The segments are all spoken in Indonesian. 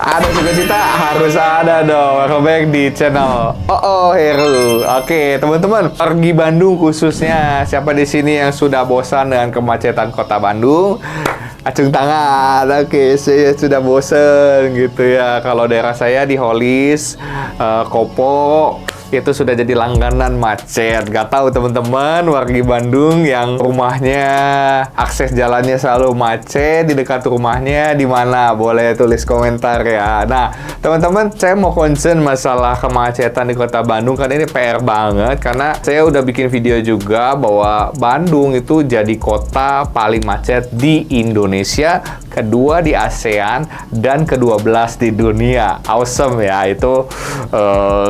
Ada sukacita harus ada dong. Welcome back di channel Heru. Oke, teman-teman, pergi Bandung khususnya. Siapa di sini yang sudah bosan dengan kemacetan kota Bandung? Acung tangan. Oke, saya sudah bosan gitu ya. Kalau daerah saya di Holis, Kopo, itu sudah jadi langganan macet. Gak tahu teman-teman warga Bandung yang rumahnya akses jalannya selalu macet, di dekat rumahnya di mana? Boleh tulis komentar ya. Nah, teman-teman, saya mau concern masalah kemacetan di kota Bandung karena ini PR banget, karena saya udah bikin video juga bahwa Bandung itu jadi kota paling macet di Indonesia, kedua di ASEAN, dan ke-12 di dunia. Awesome ya, itu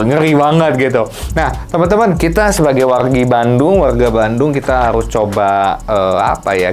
ngeri banget gitu. Nah, teman-teman, kita sebagai warga Bandung, kita harus coba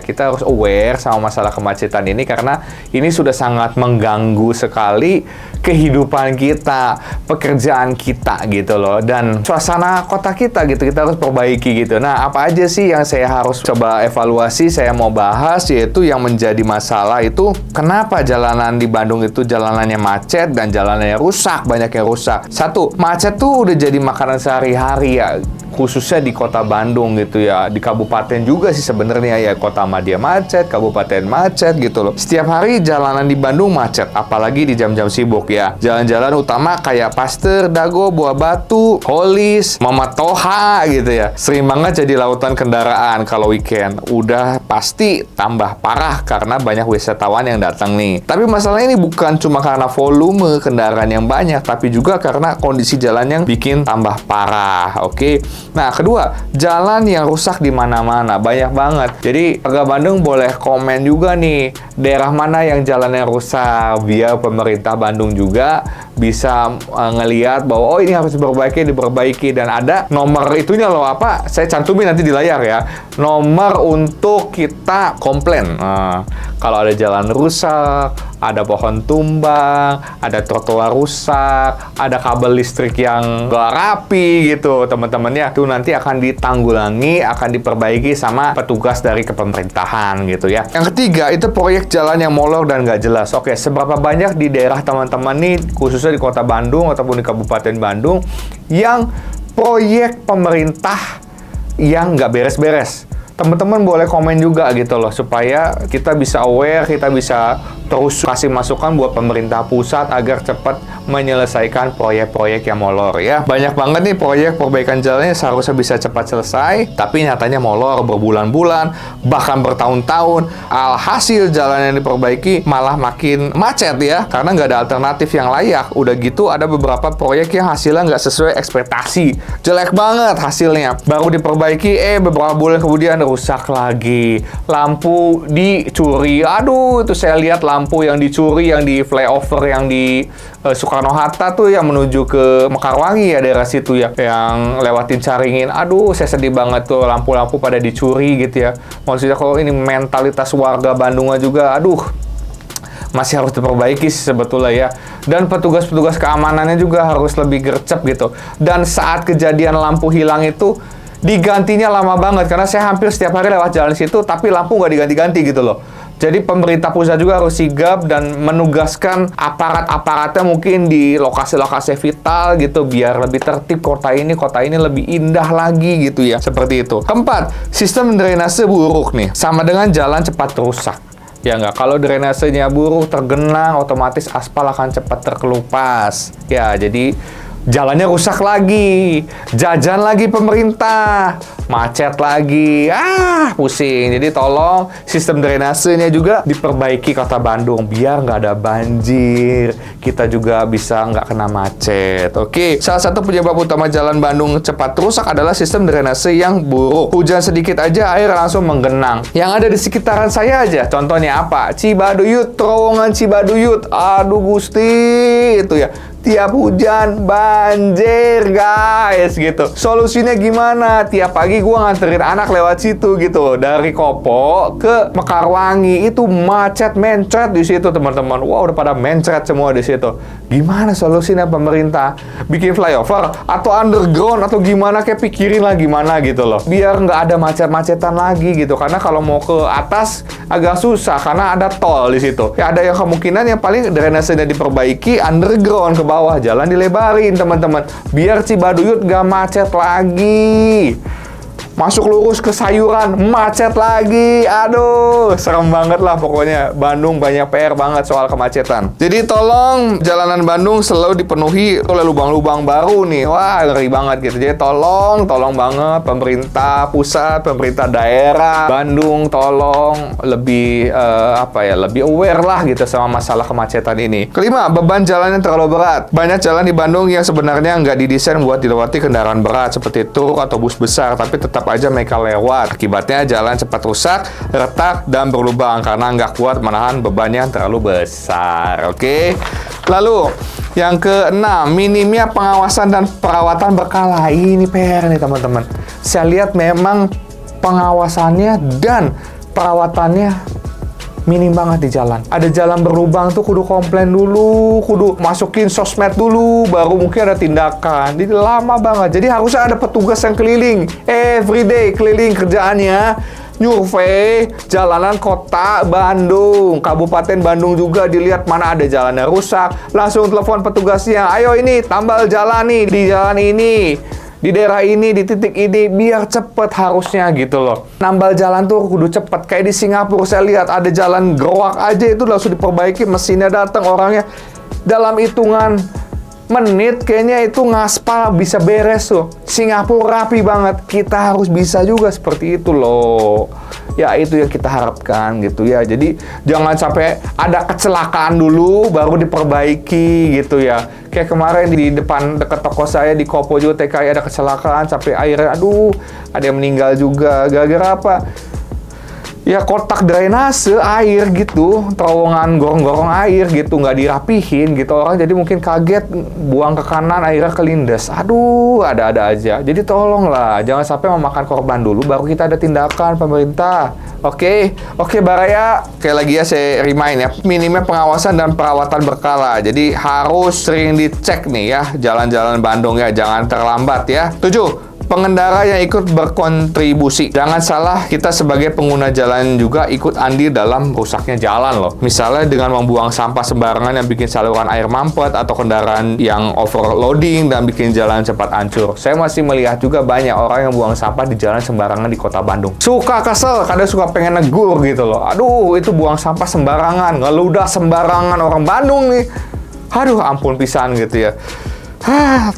kita harus aware sama masalah kemacetan ini, karena ini sudah sangat mengganggu sekali kehidupan kita, pekerjaan kita gitu loh, dan suasana kota kita gitu. Kita harus perbaiki gitu. Nah, apa aja sih yang saya harus coba evaluasi, saya mau bahas, yaitu yang menjadi masalah itu kenapa jalanan di Bandung itu jalanannya macet dan jalanannya rusak, banyak yang rusak. Satu, macet tuh udah jadi makanan sehari-hari ya, khususnya di kota Bandung gitu ya. Di kabupaten juga sih sebenarnya ya, kota Madia macet, kabupaten macet gitu loh. Setiap hari jalanan di Bandung macet, apalagi di jam-jam sibuk ya. Jalan-jalan utama kayak Pasteur, Dago, Buah Batu, Holis, Mama Toha gitu ya. Sering banget jadi lautan kendaraan kalau weekend. Udah pasti tambah parah karena banyak wisatawan yang datang nih. Tapi masalahnya ini bukan cuma karena volume kendaraan yang banyak, tapi juga karena kondisi jalan yang bikin tambah parah. Oke. Nah, kedua, jalan yang rusak di mana-mana, banyak banget. Jadi, warga Bandung boleh komen juga nih, daerah mana yang jalannya rusak, biar pemerintah Bandung juga bisa ngelihat bahwa oh ini harus diperbaiki, dan ada nomor itunya loh, apa? Saya cantumin nanti di layar ya. Nomor untuk kita komplain. Kalau ada jalan rusak, ada pohon tumbang, ada trotoar rusak, ada kabel listrik yang gak rapi gitu, teman-teman ya. Itu nanti akan ditanggulangi, akan diperbaiki sama petugas dari kepemerintahan gitu ya. Yang ketiga, itu proyek jalan yang molor dan gak jelas. Oke, seberapa banyak di daerah teman-teman nih, khususnya di kota Bandung ataupun di Kabupaten Bandung, yang proyek pemerintah yang nggak beres-beres? Teman-teman boleh komen juga gitu loh, supaya kita bisa aware, kita bisa terus kasih masukan buat pemerintah pusat agar cepat menyelesaikan proyek-proyek yang molor ya. Banyak banget nih proyek perbaikan jalannya seharusnya bisa cepat selesai, tapi nyatanya molor berbulan-bulan, bahkan bertahun-tahun. Alhasil jalan yang diperbaiki malah makin macet ya, karena nggak ada alternatif yang layak. Udah gitu ada beberapa proyek yang hasilnya nggak sesuai ekspektasi, jelek banget hasilnya. Baru diperbaiki, beberapa bulan kemudian rusak lagi. Lampu dicuri. Aduh, itu saya lihat lampu yang dicuri yang di flyover yang di Soekarno-Hatta tuh, yang menuju ke Mekarwangi ya, daerah situ ya, yang lewatin Caringin. Aduh, saya sedih banget tuh, lampu-lampu pada dicuri gitu ya. Maksudnya kalau ini mentalitas warga Bandungnya juga, aduh, masih harus diperbaiki sih sebetulnya ya. Dan petugas-petugas keamanannya juga harus lebih gercep gitu. Dan saat kejadian lampu hilang itu, digantinya lama banget, karena saya hampir setiap hari lewat jalan situ, tapi lampu nggak diganti-ganti gitu loh. Jadi pemerintah pusat juga harus sigap dan menugaskan aparat-aparatnya mungkin di lokasi-lokasi vital gitu, biar lebih tertib kota ini lebih indah lagi gitu ya, seperti itu. Keempat, sistem drainase buruk nih, sama dengan jalan cepat rusak. Ya nggak, kalau drainasenya buruk, tergenang, otomatis aspal akan cepat terkelupas. Ya, jadi jalannya rusak lagi, jajan lagi pemerintah, macet lagi, pusing. Jadi tolong sistem drainasenya juga diperbaiki kota Bandung, biar nggak ada banjir, kita juga bisa nggak kena macet. Oke, salah satu penyebab utama jalan Bandung cepat rusak adalah sistem drainase yang buruk. Hujan sedikit aja air langsung menggenang. Yang ada di sekitaran saya aja, contohnya apa? Cibaduyut, terowongan Cibaduyut. Aduh Gusti, itu ya. tiap hujan banjir guys gitu. Solusinya gimana? Tiap pagi gua nganterin anak lewat situ gitu, dari Kopo ke Mekarwangi itu macet mencret di situ teman-teman. Wah, udah pada mencret semua di situ. Gimana solusinya pemerintah? Bikin flyover atau underground atau gimana, kayak pikirin lah gimana gitu loh, biar nggak ada macet-macetan lagi gitu. Karena kalau mau ke atas agak susah karena ada tol di situ. Ya ada yang kemungkinan yang paling drainasenya diperbaiki, underground ke bawah, jalan dilebarin teman-teman, biar Cibaduyut gak macet lagi. Masuk lurus ke Sayuran, macet lagi. Aduh, serem banget lah pokoknya. Bandung banyak PR banget soal kemacetan. Jadi tolong jalanan Bandung selalu dipenuhi oleh lubang-lubang baru nih. Wah, ngeri banget gitu. Jadi tolong banget pemerintah pusat, pemerintah daerah Bandung, tolong lebih lebih aware lah gitu sama masalah kemacetan ini. Kelima, beban jalan yang terlalu berat. Banyak jalan di Bandung yang sebenarnya nggak didesain buat dilewati kendaraan berat seperti truk atau bus besar, tapi tetap aja mereka lewat. Akibatnya jalan cepat rusak, retak, dan berlubang karena nggak kuat menahan beban yang terlalu besar. Oke. Lalu yang keenam, minimnya pengawasan dan perawatan berkala. Ini PR nih teman-teman. Saya lihat memang pengawasannya dan perawatannya minim banget di jalan. Ada jalan berlubang tuh kudu komplain dulu, kudu masukin sosmed dulu, baru mungkin ada tindakan. Jadi lama banget. Jadi harusnya ada petugas yang keliling, everyday keliling kerjaannya, nyurvei jalanan kota Bandung, Kabupaten Bandung juga dilihat mana ada jalan yang rusak. Langsung telepon petugasnya, ayo ini tambal jalan nih di jalan ini, di daerah ini, di titik ini, biar cepet harusnya gitu loh. Nambal jalan tuh kudu cepet. Kayak di Singapura saya lihat ada jalan gerowak aja itu langsung diperbaiki, mesinnya datang, orangnya dalam hitungan menit kayaknya itu ngaspal bisa beres tuh. Singapura rapi banget. Kita harus bisa juga seperti itu loh. Ya itu yang kita harapkan gitu ya. Jadi jangan sampai ada kecelakaan dulu baru diperbaiki gitu ya. Kayak kemarin di depan dekat toko saya di Kopo juga TKI ada kecelakaan sampai airnya, aduh, ada yang meninggal juga. Gara-gara apa? Ya kotak drainase air gitu, terowongan gorong-gorong air gitu, nggak dirapihin gitu. Orang jadi mungkin kaget, buang ke kanan, airnya kelindes. Aduh, ada-ada aja. Jadi tolonglah, jangan sampai memakan korban dulu, baru kita ada tindakan pemerintah. Oke, Baraya. Oke, lagi ya saya remind ya, minimnya pengawasan dan perawatan berkala. Jadi harus sering dicek nih ya, jalan-jalan Bandung ya, jangan terlambat ya. 7. Pengendara yang ikut berkontribusi. Jangan salah, kita sebagai pengguna jalan juga ikut andil dalam rusaknya jalan loh. Misalnya dengan membuang sampah sembarangan yang bikin saluran air mampet, atau kendaraan yang overloading dan bikin jalan cepat hancur. Saya masih melihat juga banyak orang yang buang sampah di jalan sembarangan di kota Bandung. Suka kesel, kadang suka pengen negur gitu loh. Aduh, itu buang sampah sembarangan, ngeludah sembarangan, orang Bandung nih. Aduh, ampun pisan gitu ya.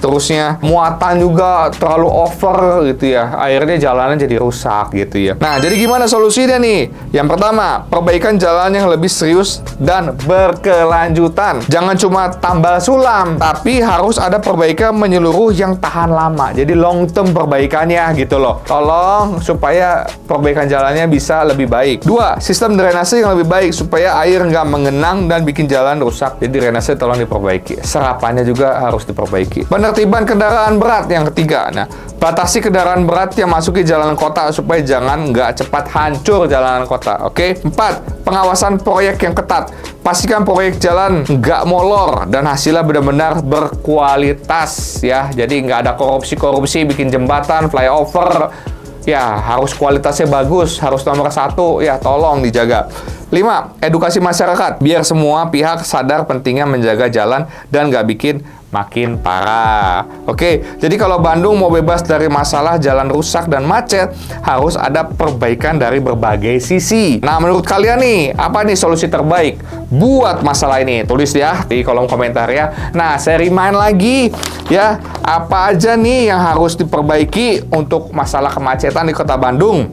Terusnya muatan juga terlalu over gitu ya, akhirnya jalanan jadi rusak gitu ya. Nah, jadi gimana solusinya nih? Yang pertama, perbaikan jalan yang lebih serius dan berkelanjutan. Jangan cuma tambal sulam, tapi harus ada perbaikan menyeluruh yang tahan lama. Jadi long term perbaikannya gitu loh. Tolong supaya perbaikan jalannya bisa lebih baik. 2, sistem drainase yang lebih baik supaya air nggak mengenang dan bikin jalan rusak. Jadi drainase tolong diperbaiki. Serapannya juga harus diperbaiki. Penertiban kendaraan berat yang ketiga. Nah, batasi kendaraan berat yang masuki jalanan kota supaya jangan nggak cepat hancur jalanan kota. Oke. 4, pengawasan proyek yang ketat. Pastikan proyek jalan nggak molor dan hasilnya benar-benar berkualitas ya. Jadi nggak ada korupsi bikin jembatan, flyover. Ya, harus kualitasnya bagus, harus nomor 1, ya tolong dijaga. 5, edukasi masyarakat, biar semua pihak sadar pentingnya menjaga jalan dan nggak bikin makin parah. Oke, jadi kalau Bandung mau bebas dari masalah jalan rusak dan macet, harus ada perbaikan dari berbagai sisi. Nah, menurut kalian nih, apa nih solusi terbaik buat masalah ini? Tulis ya di kolom komentar ya. Nah, saya remind lagi ya, apa aja nih yang harus diperbaiki untuk masalah kemacetan di kota Bandung.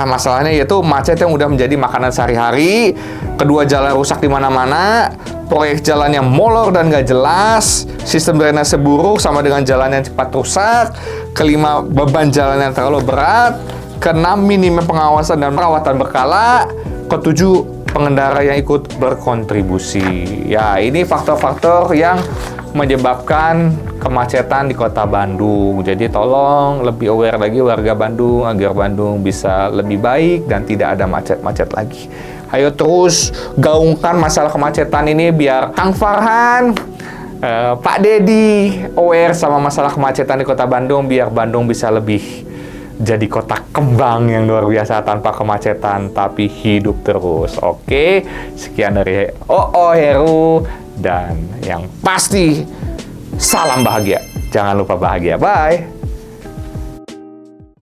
Masalahnya yaitu macet yang udah menjadi makanan sehari-hari, kedua jalan rusak di mana-mana, proyek jalan yang molor dan nggak jelas, sistem drainase buruk sama dengan jalan yang cepat rusak, kelima, beban jalan yang terlalu berat, keenam, minimnya pengawasan dan perawatan berkala, ketujuh, pengendara yang ikut berkontribusi. Ya, ini faktor-faktor yang menyebabkan kemacetan di kota Bandung. Jadi tolong lebih aware lagi warga Bandung agar Bandung bisa lebih baik dan tidak ada macet-macet lagi. Ayo terus gaungkan masalah kemacetan ini biar Kang Farhan, Pak Dedi aware sama masalah kemacetan di kota Bandung biar Bandung bisa lebih jadi kota kembang yang luar biasa tanpa kemacetan tapi hidup terus. Oke, sekian dari Heru dan yang pasti salam bahagia. Jangan lupa bahagia. Bye.